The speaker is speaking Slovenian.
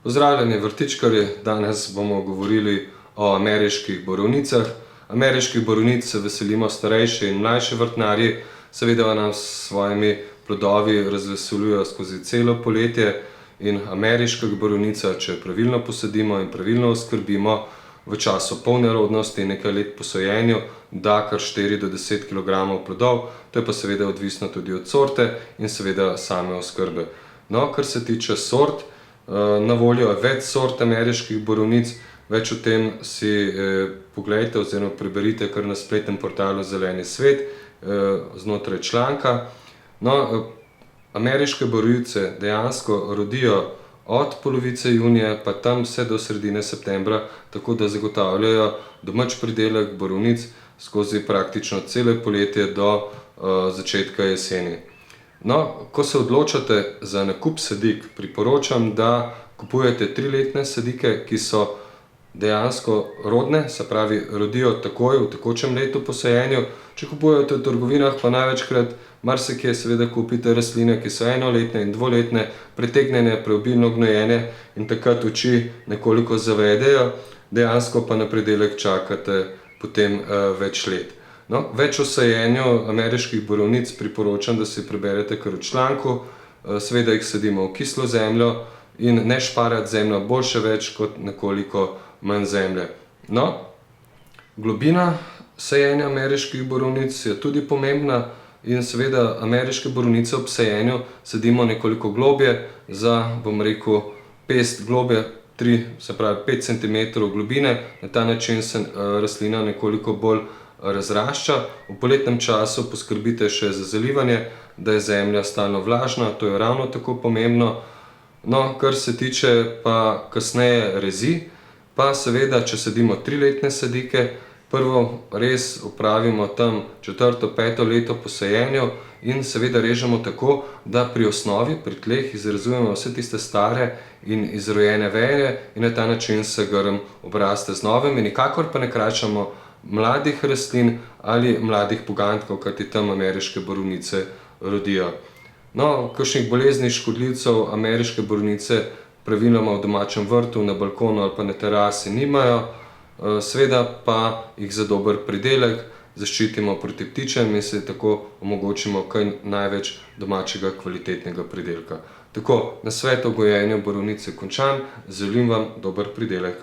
Pozdravljeni vrtičkarji, danes bomo govorili o ameriških borovnicah. Ameriških borovnic se veselimo starejši in mlajši vrtnarji, seveda nas s svojimi plodovi razveseljujejo skozi celo poletje in ameriška borovnica, če pravilno posadimo in pravilno oskrbimo, v času polne rodnosti in nekaj let po sojenju da kar 4 do 10 kg plodov, to je pa seveda odvisno tudi od sorte in seveda same oskrbe. No, kar se tiče sort, na voljo je več sort ameriških borovnic, več o tem si poglejte oziroma preberite kar na spletnem portalu Zeleni svet, znotraj članka. No, ameriške borovnice dejansko rodijo od polovice junija pa tam vse do sredine septembra, tako da zagotavljajo domač pridelek borovnic skozi praktično celo poletje do začetka jeseni. No, ko se odločate za nakup sadik, priporočam, da kupujete 3-letne sadike, ki so dejansko rodne, se pravi rodijo takoj v tekočem letu po sajenju. Če kupujete v trgovinah, pa največkrat marsikje seveda kupite rastline, ki so enoletne in dvoletne, pretegnjene, preobilno gnojene in takrat oči nekoliko zavedejo, dejansko pa na pridelek čakate potem več let. No, več o sajenju ameriških borovnic priporočam, da si preberete kar v članku. Seveda jih sadimo v kislo zemljo in ne šparati zemljo, boljše več kot nekoliko manj zemlje. No, globina sajenja ameriških borovnic je tudi pomembna in seveda ameriške borovnice ob sajenju sadimo nekoliko globlje, za, bom rekel, pest globlje, 5 cm globine. Na ta način se rastlina nekoliko bolj razrašča. V poletnem času poskrbite še za zalivanje, da je zemlja stalno vlažna, to je ravno tako pomembno. No, kar se tiče pa kasneje rezi, pa seveda, če sadimo 3-letne sadike, prvo res opravimo tam 4., 5. leto po sajenju in seveda režemo tako, da pri osnovi, pri tleh izrezujemo vse tiste stare in izrojene veje in na ta način se grm obraste z novimi, nikakor pa ne krajšamo mladih rastlin ali mladih poganjkov, kajti tam ameriške borovnice rodijo. No, kakšnih bolezni, škodljivcev ameriške borovnice praviloma v domačem vrtu, na balkonu ali pa na terasi nimajo, seveda pa jih za dober pridelek zaščitimo proti ptičem in si tako omogočimo kaj največ domačega kvalitetnega pridelka. Tako, nasvet o gojenju borovnic je končan, želim vam dober pridelek.